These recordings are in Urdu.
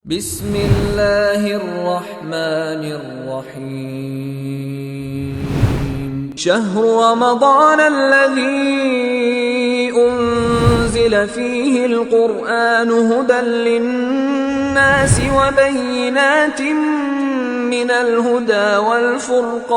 بسم اللہ الرحمن الرحیم شہر رمضان الذی انزل فیہ القرآن ھدی للناس وبینات من الھدی والفرقان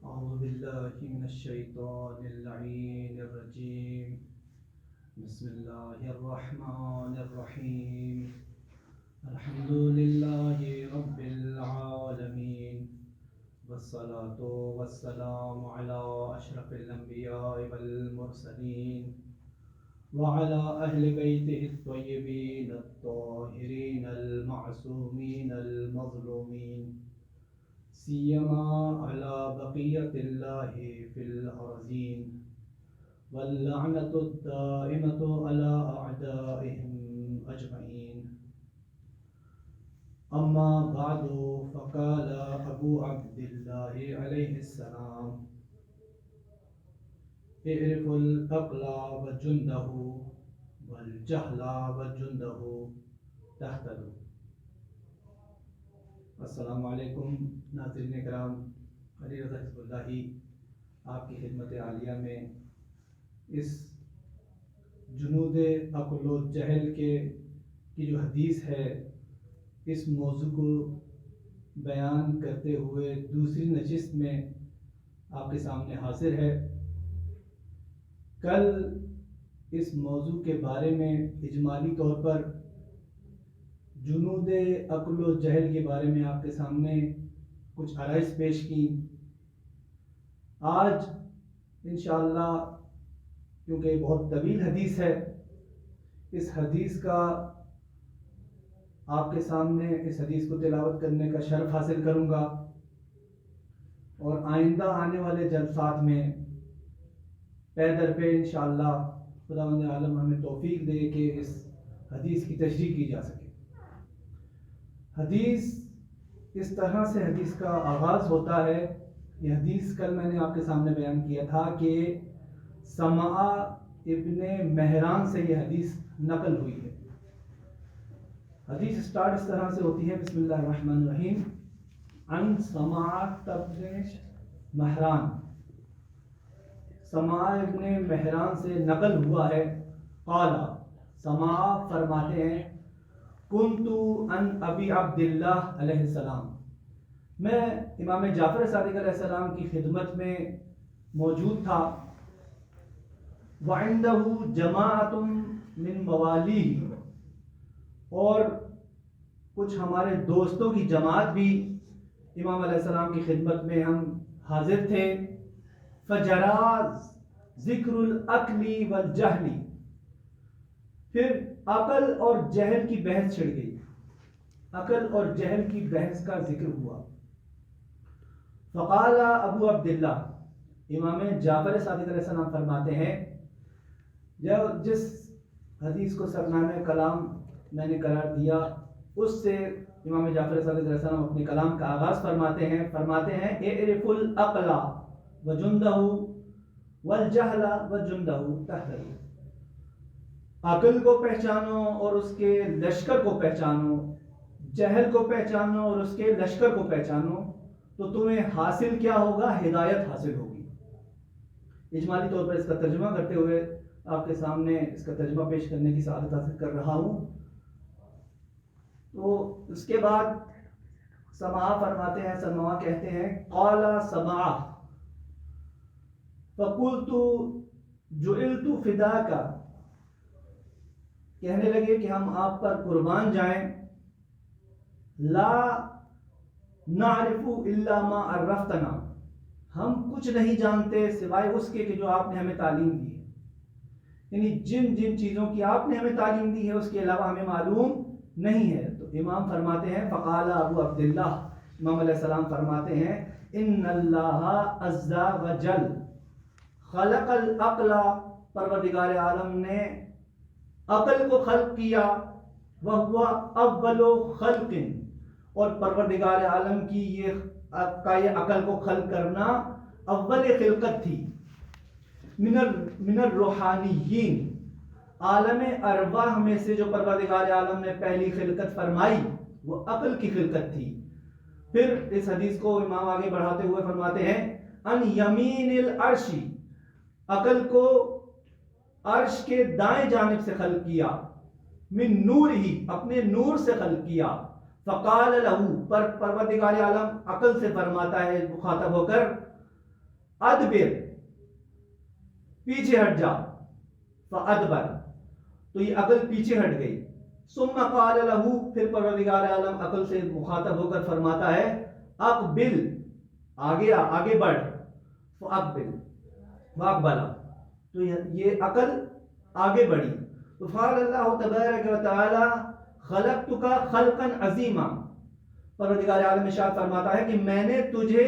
اعوذ باللہ من الشیطان اللعین الرجیم بسم اللہ الرحمن الرحیم الحمد للہ رب العالمین والصلاة والسلام علی اشرف الانبیاء والمرسلین وعلى اہل بیتہ الطیبین الطاہرین المعصومین المظلومین سیما على بقیت اللہ فی الارضین واللعنۃ الدائمۃ على اعدائهم اجمعین اما بعد فقال ابو عبد اللہ علیہ السلام اعرف العقل وجندہ والجہل وجندہ تہتدوا۔ السلام علیکم ناظرین کرام، علی رضا حزب اللہ آپ کی خدمت عالیہ میں اس جنود عقل و جہل کی جو حدیث ہے، اس موضوع کو بیان کرتے ہوئے دوسری نشست میں آپ کے سامنے حاضر ہے۔ کل اس موضوع کے بارے میں اجمالی طور پر جنود عقل و جہل کے بارے میں آپ کے سامنے کچھ آرائز پیش کی۔ آج انشاءاللہ کیونکہ یہ بہت طویل حدیث ہے، اس حدیث کا آپ کے سامنے اس حدیث کو تلاوت کرنے کا شرف حاصل کروں گا، اور آئندہ آنے والے جلسات میں پے در پے انشاءاللہ خداوند عالم ہمیں توفیق دے کہ اس حدیث کی تشریح کی جا سکے۔ حدیث اس طرح سے حدیث کا آغاز ہوتا ہے۔ یہ حدیث کل میں نے آپ کے سامنے بیان کیا تھا کہ سمعہ ابن مہران سے یہ حدیث نقل ہوئی ہے۔ حدیث سٹارٹ اس طرح سے ہوتی ہے، بسم اللہ الرحمن الرحیم، عن سمعہ ابن مہران، سمعہ ابن مہران سے نقل ہوا ہے، قال، سمعہ فرماتے ہیں، کنت ان ابی عبداللہ علیہ السلام، میں امام جعفر صادق علیہ السلام کی خدمت میں موجود تھا، وعندہ جماعت من موالیہ، اور کچھ ہمارے دوستوں کی جماعت بھی امام علیہ السلام کی خدمت میں ہم حاضر تھے، فجرا ذکر العقل والجہل، پھر عقل اور جہل کی بحث چھڑ گئی، عقل اور جہل کی بحث کا ذکر ہوا۔ فقال ابو عبداللہ، امام جعفر صادق علیہ السلام فرماتے ہیں، جس حدیث کو سرنامہ کلام میں نے قرار دیا، اس سے امام جعفر صادق علیہ السلام اپنے کلام کا آغاز فرماتے ہیں اعرف العقل وجندہ والجہل وجندہ تہتدوا، عقل کو پہچانو اور اس کے لشکر کو پہچانو، جہل کو پہچانو اور اس کے لشکر کو پہچانو، تو تمہیں حاصل کیا ہوگا؟ ہدایت حاصل ہوگی۔ اجمالی طور پر اس کا ترجمہ کرتے ہوئے آپ کے سامنے اس کا ترجمہ پیش کرنے کی سعادت حاصل کر رہا ہوں۔ تو اس کے بعد سمعہ فرماتے ہیں، سمعہ کہتے ہیں، قال سمعہ فقلت جعلت فداک، کہنے لگے کہ ہم آپ پر قربان جائیں، لا نعرف الا ما عرفتنا، ہم کچھ نہیں جانتے سوائے اس کے کہ جو آپ نے ہمیں تعلیم دی ہے، یعنی جن چیزوں کی آپ نے ہمیں تعلیم دی ہے اس کے علاوہ ہمیں معلوم نہیں ہے۔ تو امام فرماتے ہیں، فقال ابو عبداللہ، امام علیہ السلام فرماتے ہیں، ان اللہ عز وجل خلق العقل، پروردگار عالم نے عقل کو خلق کیا، وہو اول خلق، اور پروردگار عالم کی یہ عقل کو خلق کرنا اول خلقت تھی، من الروحانیین، عالم ارواح میں سے جو پروردگار عالم نے پہلی خلقت فرمائی وہ عقل کی خلقت تھی۔ پھر اس حدیث کو امام آگے بڑھاتے ہوئے فرماتے ہیں ان یمین العرش، عقل کو عرش کے دائیں جانب سے خلق کیا، من نور ہی، اپنے نور سے خلق کیا، فقال لہو، پر پروردگار عالم عقل سے فرماتا ہے مخاطب ہو کر ادبر، پیچھے ہٹ جا، فادبر، تو یہ عقل پیچھے ہٹ گئی۔ ثم قال لہو، پھر پروردگار عالم عقل سے مخاطب ہو کر فرماتا ہے اقبل، آگے آگے بڑھ، فاقبل واقبلا، تو یہ عقل آگے بڑھی۔ تو قال اللہ تبارک و تعالی خلقتک خلقا عظیما، پروردگار عالم ارشاد فرماتا ہے کہ میں نے تجھے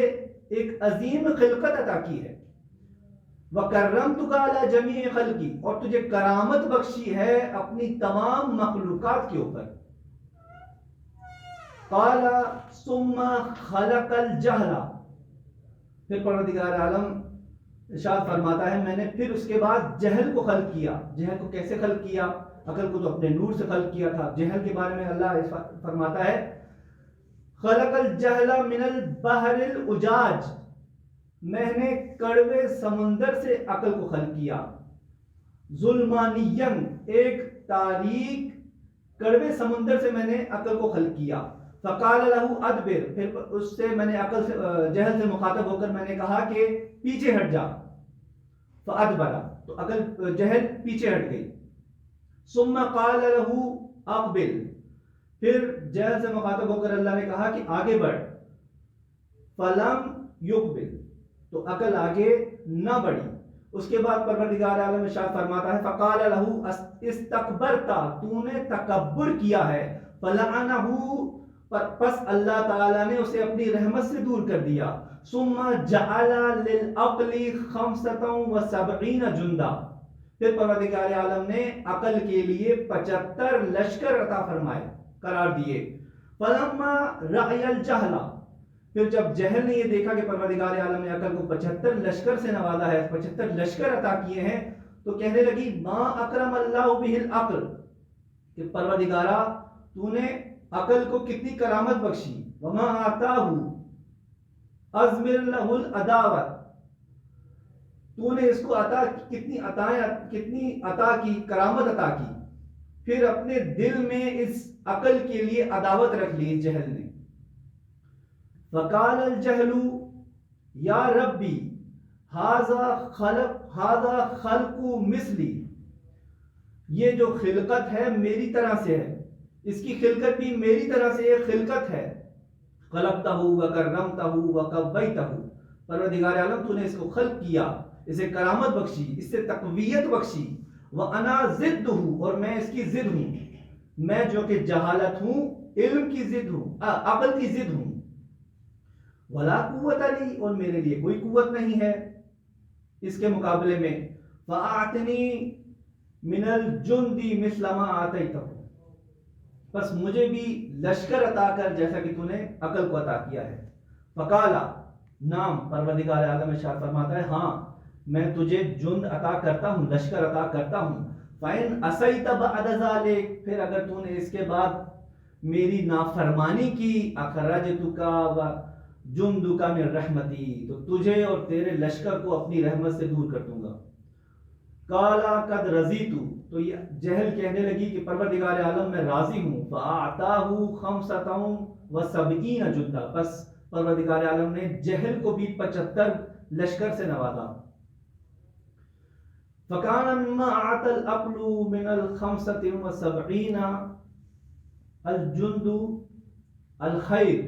ایک عظیم خلقت عطا کی ہے، وَكَرَّمْتُكَ عَلَى جَمِيعِ خَلْقِي، اور تجھے کرامت بخشی ہے اپنی تمام مخلوقات کے اوپر۔ قَالَ ثُمَّ خَلَقَ الْجَهْلَ، پھر پروردگار عالم ارشاد فرماتا ہے میں نے پھر اس کے بعد جہل کو خلق کیا۔ جہل کو کیسے خلق کیا؟ عقل کو تو اپنے نور سے خلق کیا تھا۔ جہل کے بارے میں اللہ فرماتا ہے خلق الجہل من البحر العجاج، میں نے کڑوے سمندر سے عقل کو خلق کیا، ظلمانین، ایک تاریک کڑوے سمندر سے میں نے عقل کو خلق کیا۔ فقال لہو ادبر، پھر اس سے میں نے عقل سے جہل سے مخاطب ہو کر میں نے کہا کہ پیچھے ہٹ جا، فادبر، تو عقل جہل پیچھے ہٹ گئی۔ ثم قال لہو اقبل، پھر جہل سے مخاطب ہو کر اللہ نے کہا کہ آگے بڑھ، فلم یقبل، تو عقل آگے نہ بڑھی۔ اس کے بعد پروردگار عالم ارشاد فرماتا ہے فقال لہو استکبرتا، تو نے تکبر کیا ہے، فلعنہ، پس اللہ تعالیٰ نے اسے اپنی رحمت سے دور کر دیا۔ ثم جعل للعقل 75 جندا، پھر پروردگار عالم نے عقل کے لیے 75 لشکر عطا فرمائے، قرار دیے۔ فلما رأی الجہل، پھر جب جہل نے یہ دیکھا کہ پروردگار عالم نے عقل کو 75 لشکر سے نوازا ہے، 75 لشکر عطا کیے ہیں، تو کہنے لگی ما اکرم اللہ بہ العقل، کہ پروردگارا تو نے عقل کو کتنی کرامت بخشی، وما آتاہ ازمر لہ العداوت، تو نے اس کو عطا کتنی عطا کی، کرامت عطا کی، پھر اپنے دل میں اس عقل کے لیے عداوت رکھ لی اس جہل نے۔ فقال الجہل یا ربی ھذا خلق مثلی، یہ جو خلقت ہے میری طرح سے ہے، اس کی خلقت بھی میری طرح سے ایک خلقت ہے۔ خلقتہ وکرمتہ وقویتہ، پروردگار عالم تو نے اس کو خلق کیا، اسے کرامت بخشی، اس سے تقویت بخشی، وانا ضدہ، اور میں اس کی ضد ہوں، میں جو کہ جہالت ہوں علم کی ضد ہوں، عقل کی ضد ہوں۔ ولا قوت لی، اور میرے لیے کوئی قوت نہیں ہے اس کے مقابلے میں۔ فاعطنی من الجند مثل ما آتیتہ، بس مجھے بھی لشکر عطا کر جیسا کہ تو نے عقل کو عطا کیا ہے۔ فقالا، نام، پروردگار عالم ارشاد فرماتا ہے ہاں میں تجھے جند عطا کرتا ہوں، لشکر عطا کرتا ہوں۔ فَإِنْ عَصَيْتَ بَعْدَ ذَلِكَ، پھر اگر تو نے اس کے بعد میری نافرمانی کی، أَخْرَجْتُكَ جندک من رحمتی، تو تجھے اور تیرے لشکر کو اپنی رحمت سے دور کر دوں گا۔ کالا قد رضیت، تو یہ جہل کہنے لگی کہ پروردگار عالم میں راضی ہوں۔ فاعطاہ 75 جندا، بس پروردگار عالم نے جہل کو بھی 75 لشکر سے نوازا۔ فکان مما اعطى العقل من 75 الجند الخیر،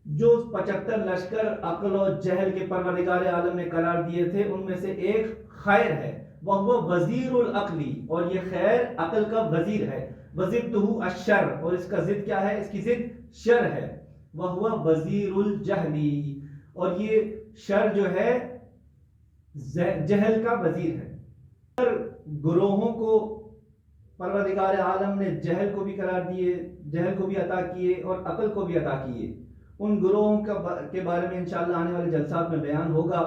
جو 75 لشکر عقل و جہل کے پروردگار عالم نے قرار دیے تھے ان میں سے ایک خیر ہے، وہ وزیر العقلی، اور یہ خیر عقل کا وزیر ہے۔ وضدہ الشر، اور اس کا ضد کیا ہے؟ اس کی ضد شر ہے۔ وہ وزیر الجہلی، اور یہ شر جو ہے جہل کا وزیر ہے۔ گروہوں کو پروردگار عالم نے جہل کو بھی قرار دیے، جہل کو بھی عطا کیے اور عقل کو بھی عطا کیے۔ ان گروہوں کے بارے میں انشاءاللہ آنے والے جلسات میں بیان ہوگا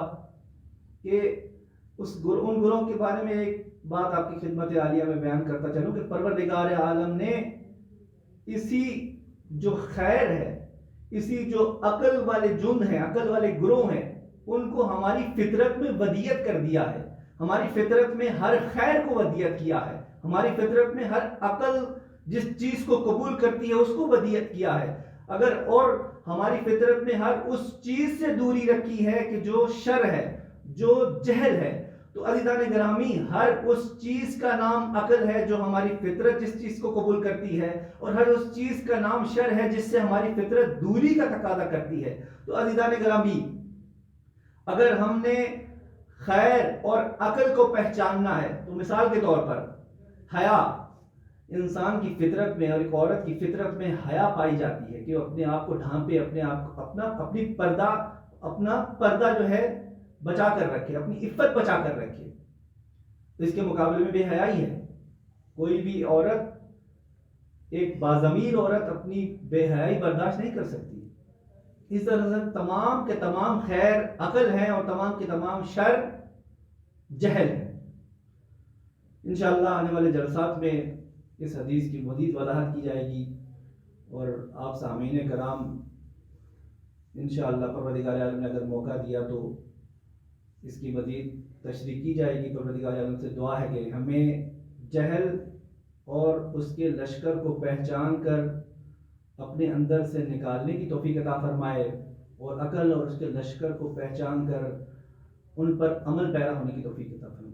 کہ ان گروہوں کے بارے میں ایک بات آپ کی خدمت عالیہ میں بیان کرتا چلوں کہ پروردگار عالم نے اسی جو خیر ہے، اسی جو عقل والے جند ہیں، عقل والے گروہ ہیں، ان کو ہماری فطرت میں ودیت کر دیا ہے، ہماری فطرت میں ہر خیر کو ودیت کیا ہے، ہماری فطرت میں ہر عقل جس چیز کو قبول کرتی ہے اس کو ودیت کیا ہے، اگر اور ہماری فطرت میں ہر اس چیز سے دوری رکھی ہے کہ جو شر ہے، جو جہل ہے، تو عزیزان گرامی ہر اس چیز کا نام عقل ہے جو ہماری فطرت جس چیز کو قبول کرتی ہے، اور ہر اس چیز کا نام شر ہے جس سے ہماری فطرت دوری کا تقاضا کرتی ہے۔ تو عزیزان گرامی اگر ہم نے خیر اور عقل کو پہچاننا ہے تو مثال کے طور پر حیا، انسان کی فطرت میں اور ایک عورت کی فطرت میں حیا پائی جاتی ہے کہ وہ اپنے آپ کو ڈھانپے، اپنے آپ کو اپنا پردہ جو ہے بچا کر رکھے، اپنی عفت بچا کر رکھے۔ تو اس کے مقابلے میں بے حیائی ہے، کوئی بھی عورت، ایک باضمیر عورت اپنی بے حیائی برداشت نہیں کر سکتی۔ اس طرح سے تمام کے تمام خیر عقل ہیں اور تمام کے تمام شر جہل ہے۔ انشاءاللہ آنے والے جلسات میں اس حدیث کی مزید وضاحت کی جائے گی، اور آپ سامعین کرام انشاءاللہ پروردگار عالم نے اگر موقع دیا تو اس کی مزید تشریح کی جائے گی۔ پروردگار عالم سے دعا ہے کہ ہمیں جہل اور اس کے لشکر کو پہچان کر اپنے اندر سے نکالنے کی توفیق عطا فرمائے، اور عقل اور اس کے لشکر کو پہچان کر ان پر عمل پیرا ہونے کی توفیق عطا فرمائے۔